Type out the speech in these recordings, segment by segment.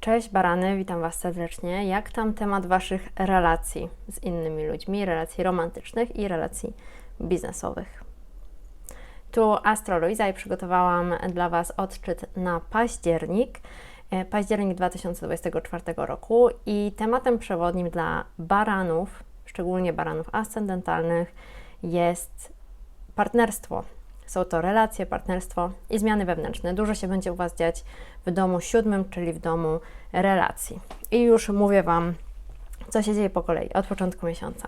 Cześć barany, witam Was serdecznie. Jak tam temat Waszych relacji z innymi ludźmi, relacji romantycznych i relacji biznesowych? Tu Astro Luiza i przygotowałam dla Was odczyt na październik 2024 roku i tematem przewodnim dla baranów, szczególnie baranów ascendentalnych, jest partnerstwo. Są to relacje, partnerstwo i zmiany wewnętrzne. Dużo się będzie u Was dziać w domu 7, czyli w domu relacji. I już mówię Wam, co się dzieje po kolei, od początku miesiąca.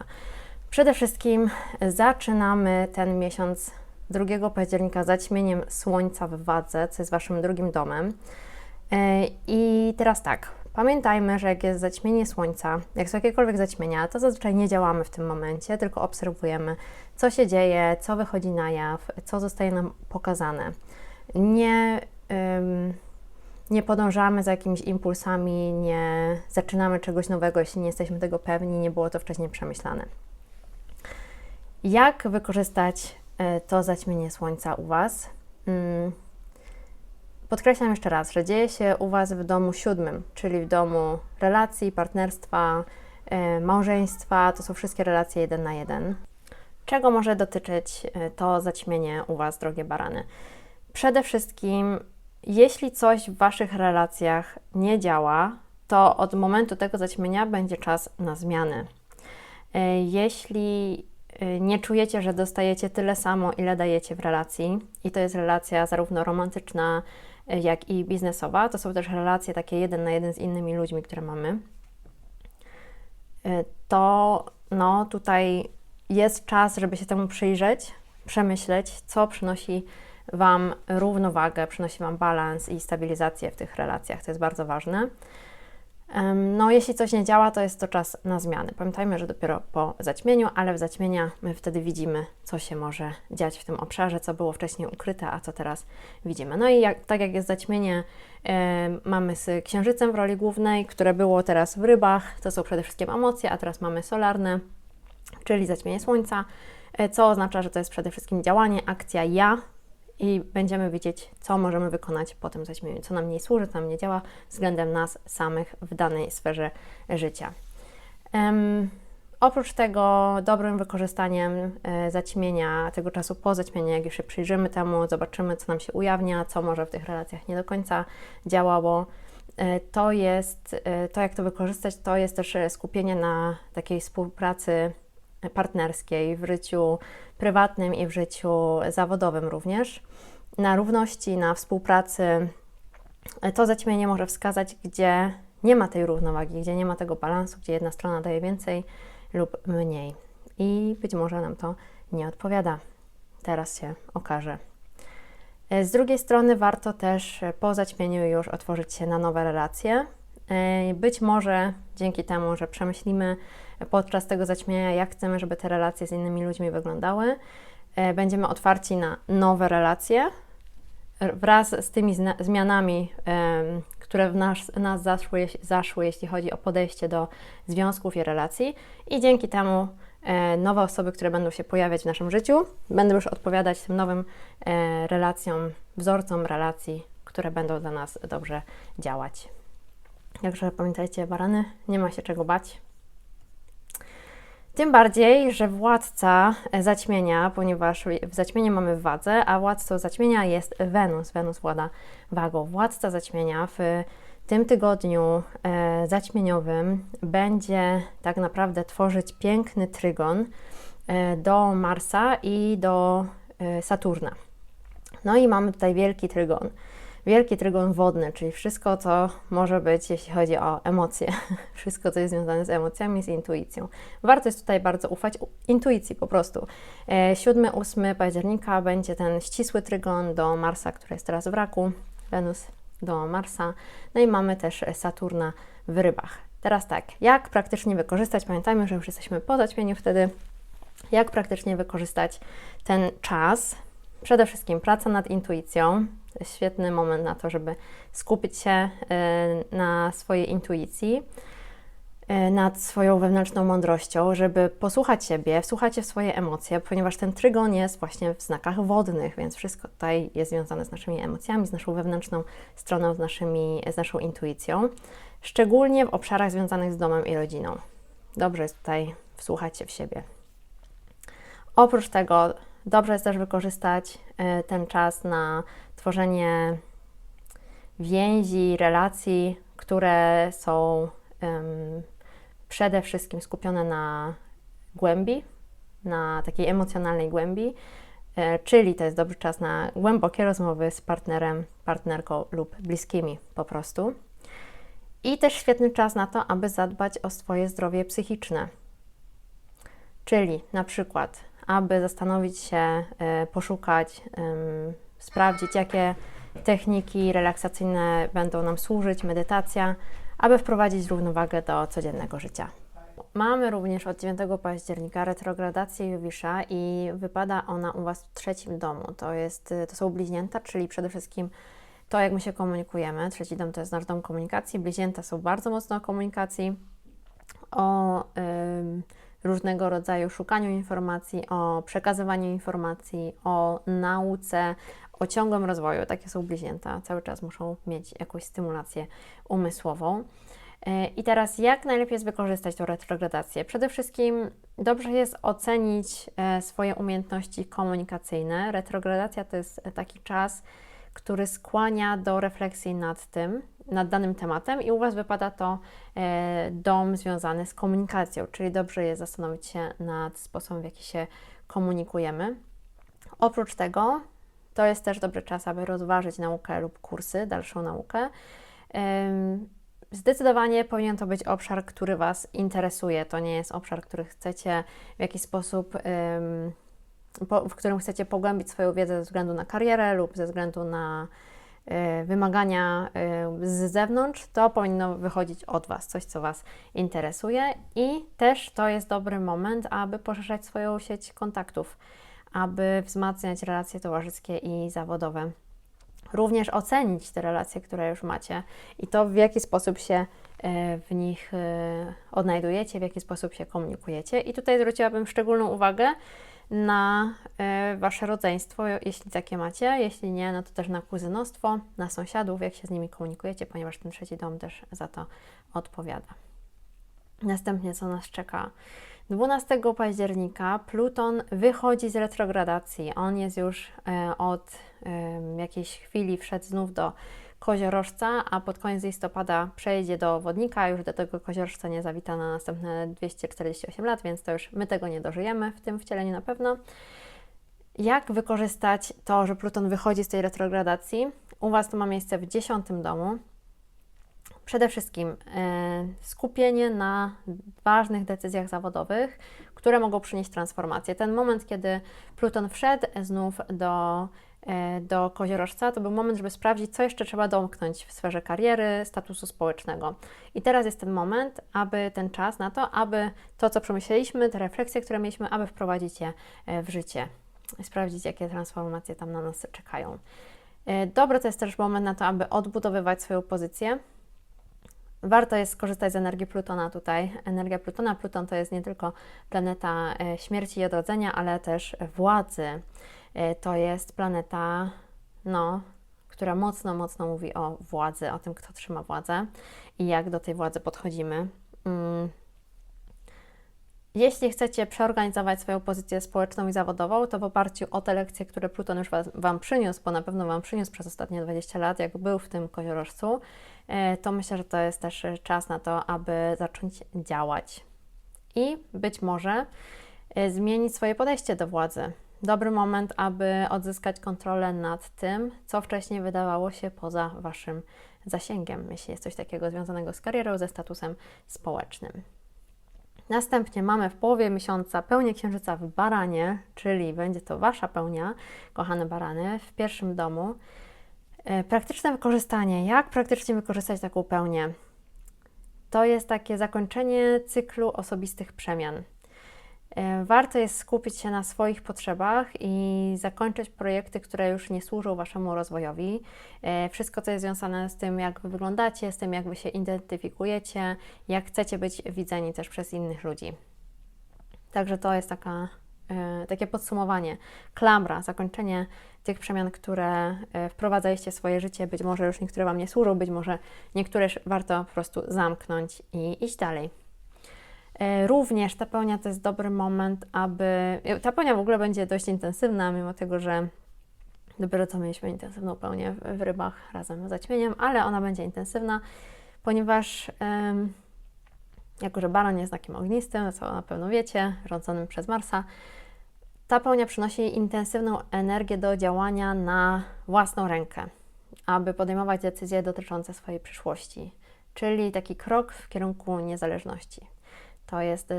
Przede wszystkim zaczynamy ten miesiąc 2 października zaćmieniem Słońca w Wadze, co jest Waszym drugim domem. I teraz tak, pamiętajmy, że jak jest zaćmienie Słońca, jak są jakiekolwiek zaćmienia, to zazwyczaj nie działamy w tym momencie, tylko obserwujemy, co się dzieje, co wychodzi na jaw, co zostaje nam pokazane. Nie podążamy za jakimiś impulsami, nie zaczynamy czegoś nowego, jeśli nie jesteśmy tego pewni, nie było to wcześniej przemyślane. Jak wykorzystać to zaćmienie Słońca u Was? Podkreślam jeszcze raz, że dzieje się u Was w domu 7, czyli w domu relacji, partnerstwa, małżeństwa. To są wszystkie relacje 1 na 1. Czego może dotyczyć to zaćmienie u Was, drogie barany? Przede wszystkim, jeśli coś w Waszych relacjach nie działa, to od momentu tego zaćmienia będzie czas na zmiany. Jeśli nie czujecie, że dostajecie tyle samo, ile dajecie w relacji, i to jest relacja zarówno romantyczna, jak i biznesowa, to są też relacje takie 1 na 1 z innymi ludźmi, które mamy, to tutaj jest czas, żeby się temu przyjrzeć, przemyśleć, co przynosi Wam równowagę, przynosi Wam balans i stabilizację w tych relacjach. To jest bardzo ważne. Jeśli coś nie działa, to jest to czas na zmiany. Pamiętajmy, że dopiero po zaćmieniu, ale w zaćmienia my wtedy widzimy, co się może dziać w tym obszarze, co było wcześniej ukryte, a co teraz widzimy. No i tak jak jest zaćmienie, mamy z Księżycem w roli głównej, które było teraz w Rybach, to są przede wszystkim emocje, a teraz mamy solarne, czyli zaćmienie Słońca, co oznacza, że to jest przede wszystkim działanie, akcja ja, i będziemy wiedzieć, co możemy wykonać po tym zaćmieniu, co nam nie służy, co nam nie działa względem nas samych w danej sferze życia. Oprócz tego dobrym wykorzystaniem zaćmienia, tego czasu po zaćmieniu, jak już się przyjrzymy temu, zobaczymy, co nam się ujawnia, co może w tych relacjach nie do końca działało, to jak to wykorzystać, to jest też skupienie na takiej współpracy partnerskiej w życiu prywatnym i w życiu zawodowym również, na równości, na współpracy. To zaćmienie może wskazać, gdzie nie ma tej równowagi, gdzie nie ma tego balansu, gdzie jedna strona daje więcej lub mniej. I być może nam to nie odpowiada. Teraz się okaże. Z drugiej strony warto też po zaćmieniu już otworzyć się na nowe relacje. Być może dzięki temu, że przemyślimy podczas tego zaćmienia, jak chcemy, żeby te relacje z innymi ludźmi wyglądały, będziemy otwarci na nowe relacje wraz z tymi zmianami, które w nas zaszły, jeśli chodzi o podejście do związków i relacji, i dzięki temu nowe osoby, które będą się pojawiać w naszym życiu, będą już odpowiadać tym nowym relacjom, wzorcom relacji, które będą dla nas dobrze działać. Także pamiętajcie, barany, nie ma się czego bać. Tym bardziej, że władca zaćmienia, ponieważ w zaćmieniu mamy w Wadze, a władcą zaćmienia jest Wenus. Wenus włada wagą. Władca zaćmienia w tym tygodniu zaćmieniowym będzie tak naprawdę tworzyć piękny trygon do Marsa i do Saturna. No i mamy tutaj wielki trygon. Wielki trygon wodny, czyli wszystko, co może być, jeśli chodzi o emocje. Wszystko, co jest związane z emocjami, z intuicją. Warto jest tutaj bardzo ufać intuicji po prostu. 7-8 października będzie ten ścisły trygon do Marsa, który jest teraz w Raku. Wenus do Marsa. No i mamy też Saturna w Rybach. Teraz tak, jak praktycznie wykorzystać? Pamiętajmy, że już jesteśmy po zaćmieniu wtedy. Jak praktycznie wykorzystać ten czas? Przede wszystkim praca nad intuicją. To jest świetny moment na to, żeby skupić się na swojej intuicji. nad swoją wewnętrzną mądrością, żeby posłuchać siebie, wsłuchać się w swoje emocje, ponieważ ten trygon jest właśnie w znakach wodnych, więc wszystko tutaj jest związane z naszymi emocjami, z naszą wewnętrzną stroną, z naszą intuicją, szczególnie w obszarach związanych z domem i rodziną. Dobrze jest tutaj wsłuchać się w siebie. Oprócz tego dobrze jest też wykorzystać ten czas na tworzenie więzi, relacji, które są przede wszystkim skupione na głębi, na takiej emocjonalnej głębi, czyli to jest dobry czas na głębokie rozmowy z partnerem, partnerką lub bliskimi po prostu. I też świetny czas na to, aby zadbać o swoje zdrowie psychiczne. Czyli na przykład, aby zastanowić się, poszukać, sprawdzić, jakie techniki relaksacyjne będą nam służyć, medytacja, aby wprowadzić równowagę do codziennego życia. Mamy również od 9 października retrogradację Jowisza i wypada ona u Was w 3. domu. To są bliźnięta, czyli przede wszystkim to, jak my się komunikujemy. 3. dom to jest nasz dom komunikacji. Bliźnięta są bardzo mocno o komunikacji, o różnego rodzaju szukaniu informacji, o przekazywaniu informacji, o nauce, o ciągłym rozwoju. Takie są bliźnięta. Cały czas muszą mieć jakąś stymulację umysłową. I teraz jak najlepiej jest wykorzystać tą retrogradację? Przede wszystkim dobrze jest ocenić swoje umiejętności komunikacyjne. Retrogradacja to jest taki czas, który skłania do refleksji nad danym tematem i u Was wypada to dom związany z komunikacją, czyli dobrze jest zastanowić się nad sposobem, w jaki się komunikujemy. Oprócz tego to jest też dobry czas, aby rozważyć naukę lub kursy, dalszą naukę. Zdecydowanie powinien to być obszar, który Was interesuje. To nie jest obszar, który chcecie w jakiś sposób, w którym chcecie pogłębić swoją wiedzę ze względu na karierę lub ze względu na wymagania z zewnątrz. To powinno wychodzić od Was, coś, co Was interesuje i też to jest dobry moment, aby poszerzać swoją sieć kontaktów, aby wzmacniać relacje towarzyskie i zawodowe. Również ocenić te relacje, które już macie i to, w jaki sposób się w nich odnajdujecie, w jaki sposób się komunikujecie. I tutaj zwróciłabym szczególną uwagę na Wasze rodzeństwo, jeśli takie macie. Jeśli nie, no to też na kuzynostwo, na sąsiadów, jak się z nimi komunikujecie, ponieważ ten 3. dom też za to odpowiada. Następnie co nas czeka? 12 października Pluton wychodzi z retrogradacji. On jest już od jakiejś chwili wszedł znów do Koziorożca, a pod koniec listopada przejdzie do Wodnika. Już do tego Koziorożca nie zawita na następne 248 lat, więc to już my tego nie dożyjemy w tym wcieleniu na pewno. Jak wykorzystać to, że Pluton wychodzi z tej retrogradacji? U Was to ma miejsce w 10. domu. Przede wszystkim skupienie na ważnych decyzjach zawodowych, które mogą przynieść transformację. Ten moment, kiedy Pluton wszedł znów do Koziorożca, to był moment, żeby sprawdzić, co jeszcze trzeba domknąć w sferze kariery, statusu społecznego. I teraz jest ten moment, aby ten czas na to, aby to, co przemyśleliśmy, te refleksje, które mieliśmy, aby wprowadzić je w życie. Sprawdzić, jakie transformacje tam na nas czekają. Dobry to jest też moment na to, aby odbudowywać swoją pozycję. Warto jest skorzystać z energii Plutona tutaj. Energia Plutona, Pluton to jest nie tylko planeta śmierci i odrodzenia, ale też władzy. To jest planeta, która mocno mówi o władzy, o tym, kto trzyma władzę i jak do tej władzy podchodzimy. Jeśli chcecie przeorganizować swoją pozycję społeczną i zawodową, to w oparciu o te lekcje, które Pluton już Wam przyniósł, bo na pewno Wam przyniósł przez ostatnie 20 lat, jak był w tym Koziorożcu, to myślę, że to jest też czas na to, aby zacząć działać i być może zmienić swoje podejście do władzy. Dobry moment, aby odzyskać kontrolę nad tym, co wcześniej wydawało się poza Waszym zasięgiem, jeśli jest coś takiego związanego z karierą, ze statusem społecznym. Następnie mamy w połowie miesiąca pełnię Księżyca w Baranie, czyli będzie to Wasza pełnia, kochane Barany, w 1. domu. Praktyczne wykorzystanie. Jak praktycznie wykorzystać taką pełnię? To jest takie zakończenie cyklu osobistych przemian. Warto jest skupić się na swoich potrzebach i zakończyć projekty, które już nie służą Waszemu rozwojowi. Wszystko, co jest związane z tym, jak Wy wyglądacie, z tym, jak Wy się identyfikujecie, jak chcecie być widziani też przez innych ludzi. Także to jest takie podsumowanie, klamra, zakończenie tych przemian, które wprowadzaliście w swoje życie. Być może już niektóre Wam nie służą, być może niektóre warto po prostu zamknąć i iść dalej. Również ta pełnia to jest dobry moment, ta pełnia w ogóle będzie dość intensywna, mimo tego, że dopiero co mieliśmy intensywną pełnię w rybach razem z zaćmieniem, ale ona będzie intensywna, ponieważ jako że Baran jest znakiem ognistym, co na pewno wiecie, rządzonym przez Marsa, ta pełnia przynosi intensywną energię do działania na własną rękę, aby podejmować decyzje dotyczące swojej przyszłości, czyli taki krok w kierunku niezależności. To jest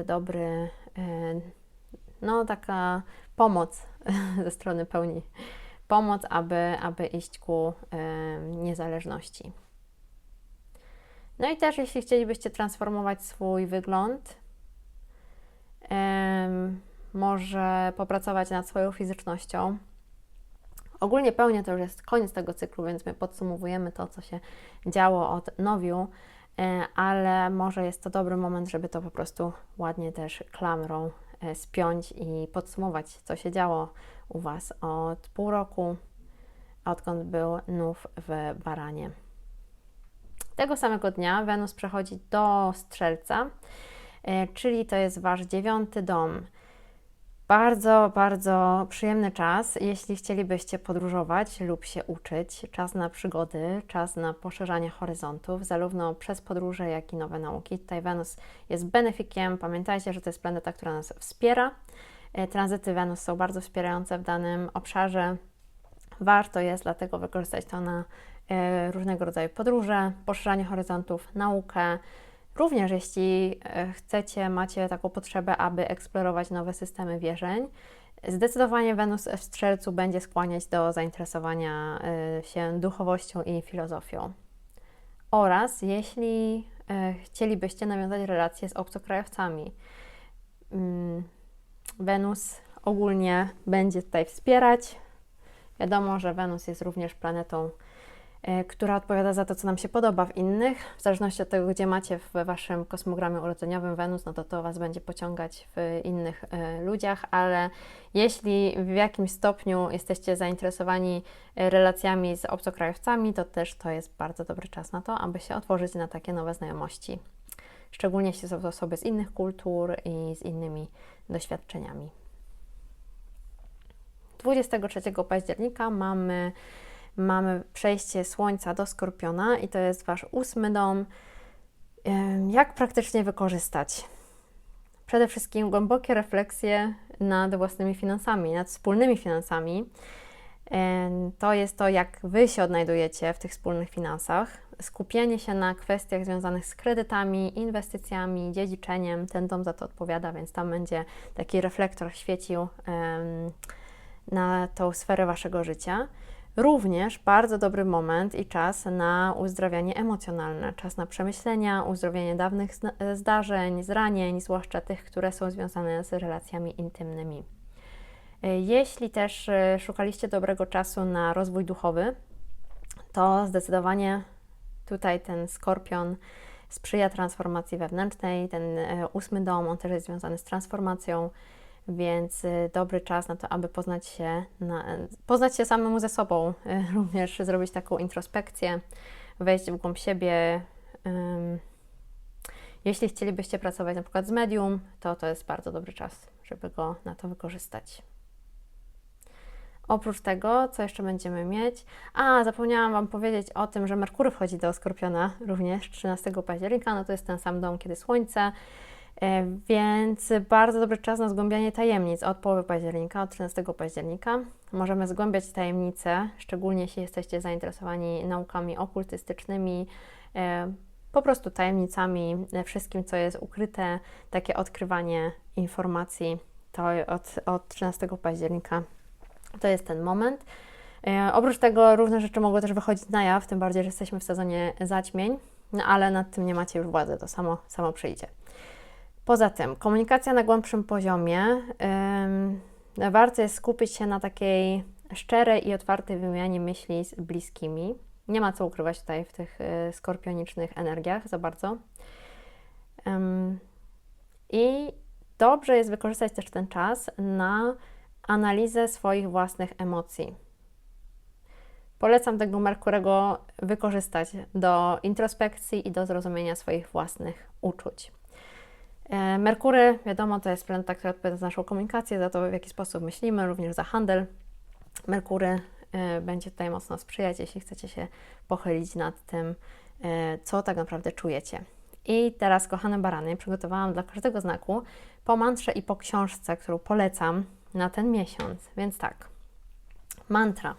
taka pomoc ze strony pełni. Pomoc, aby iść ku niezależności. No i też, jeśli chcielibyście transformować swój wygląd, może popracować nad swoją fizycznością. Ogólnie pełnia to już jest koniec tego cyklu, więc my podsumowujemy to, co się działo od nowiu, ale może jest to dobry moment, żeby to po prostu ładnie też klamrą spiąć i podsumować, co się działo u Was od pół roku, odkąd był nów w Baranie. Tego samego dnia Wenus przechodzi do Strzelca, czyli to jest Wasz 9. dom. Bardzo, bardzo przyjemny czas, jeśli chcielibyście podróżować lub się uczyć. Czas na przygody, czas na poszerzanie horyzontów, zarówno przez podróże, jak i nowe nauki. Tutaj Wenus jest benefikiem. Pamiętajcie, że to jest planeta, która nas wspiera. Tranzyty Wenus są bardzo wspierające w danym obszarze. Warto jest dlatego wykorzystać to na różnego rodzaju podróże, poszerzanie horyzontów, naukę. Również jeśli macie taką potrzebę, aby eksplorować nowe systemy wierzeń, zdecydowanie Wenus w Strzelcu będzie skłaniać do zainteresowania się duchowością i filozofią. Oraz jeśli chcielibyście nawiązać relacje z obcokrajowcami, Wenus ogólnie będzie tutaj wspierać. Wiadomo, że Wenus jest również planetą, która odpowiada za to, co nam się podoba w innych. W zależności od tego, gdzie macie w Waszym kosmogramie urodzeniowym Wenus, no to Was będzie pociągać w innych ludziach, ale jeśli w jakimś stopniu jesteście zainteresowani relacjami z obcokrajowcami, to też to jest bardzo dobry czas na to, aby się otworzyć na takie nowe znajomości. Szczególnie jeśli są to osoby z innych kultur i z innymi doświadczeniami. 23 października mamy przejście Słońca do Skorpiona i to jest Wasz 8. dom. Jak praktycznie wykorzystać? Przede wszystkim głębokie refleksje nad własnymi finansami, nad wspólnymi finansami. To jest to, jak Wy się odnajdujecie w tych wspólnych finansach. Skupienie się na kwestiach związanych z kredytami, inwestycjami, dziedziczeniem. Ten dom za to odpowiada, więc tam będzie taki reflektor świecił na tą sferę Waszego życia. Również bardzo dobry moment i czas na uzdrawianie emocjonalne, czas na przemyślenia, uzdrowienie dawnych zdarzeń, zranień, zwłaszcza tych, które są związane z relacjami intymnymi. Jeśli też szukaliście dobrego czasu na rozwój duchowy, to zdecydowanie tutaj ten Skorpion sprzyja transformacji wewnętrznej. Ten 8. dom, on też jest związany z transformacją, więc dobry czas na to, aby poznać się samemu ze sobą, również zrobić taką introspekcję, wejść w głąb siebie. Jeśli chcielibyście pracować na przykład z medium, to jest bardzo dobry czas, żeby go na to wykorzystać. Oprócz tego, co jeszcze będziemy mieć? Zapomniałam Wam powiedzieć o tym, że Merkury wchodzi do Skorpiona również 13 października, no to jest ten sam dom, kiedy Słońce, więc bardzo dobry czas na zgłębianie tajemnic od połowy października, od 13 października. Możemy zgłębiać tajemnice, szczególnie jeśli jesteście zainteresowani naukami okultystycznymi, po prostu tajemnicami, wszystkim, co jest ukryte, takie odkrywanie informacji, to od 13 października to jest ten moment. Oprócz tego różne rzeczy mogą też wychodzić na jaw, tym bardziej, że jesteśmy w sezonie zaćmień, no ale nad tym nie macie już władzy, to samo przyjdzie. Poza tym, komunikacja na głębszym poziomie. Warto jest skupić się na takiej szczerej i otwartej wymianie myśli z bliskimi. Nie ma co ukrywać tutaj w tych skorpionicznych energiach za bardzo. I dobrze jest wykorzystać też ten czas na analizę swoich własnych emocji. Polecam tego Merkurego wykorzystać do introspekcji i do zrozumienia swoich własnych uczuć. Merkury, wiadomo, to jest planeta, która odpowiada za naszą komunikację, za to, w jaki sposób myślimy, również za handel. Merkury będzie tutaj mocno sprzyjać, jeśli chcecie się pochylić nad tym, co tak naprawdę czujecie. I teraz, kochane barany, przygotowałam dla każdego znaku po mantrze i po książce, którą polecam na ten miesiąc. Więc tak, mantra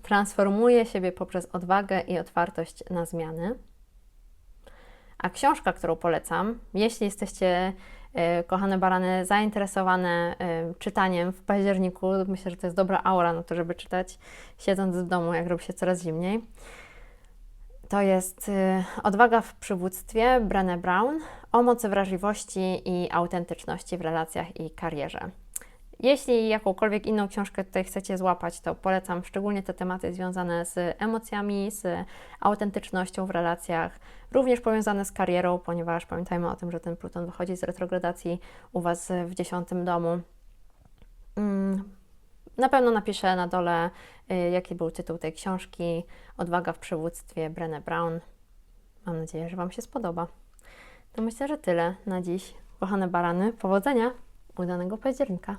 transformuje siebie poprzez odwagę i otwartość na zmiany. A książka, którą polecam, jeśli jesteście, kochane barany, zainteresowane czytaniem w październiku, myślę, że to jest dobra aura na to, żeby czytać, siedząc w domu, jak robi się coraz zimniej. To jest Odwaga w przywództwie Brené Brown o mocy wrażliwości i autentyczności w relacjach i karierze. Jeśli jakąkolwiek inną książkę tutaj chcecie złapać, to polecam szczególnie te tematy związane z emocjami, z autentycznością w relacjach, również powiązane z karierą, ponieważ pamiętajmy o tym, że ten Pluton wychodzi z retrogradacji u Was w 10. domu. Na pewno napiszę na dole, jaki był tytuł tej książki, Odwaga w przywództwie Brené Brown. Mam nadzieję, że Wam się spodoba. To myślę, że tyle na dziś. Kochane barany, powodzenia, udanego października.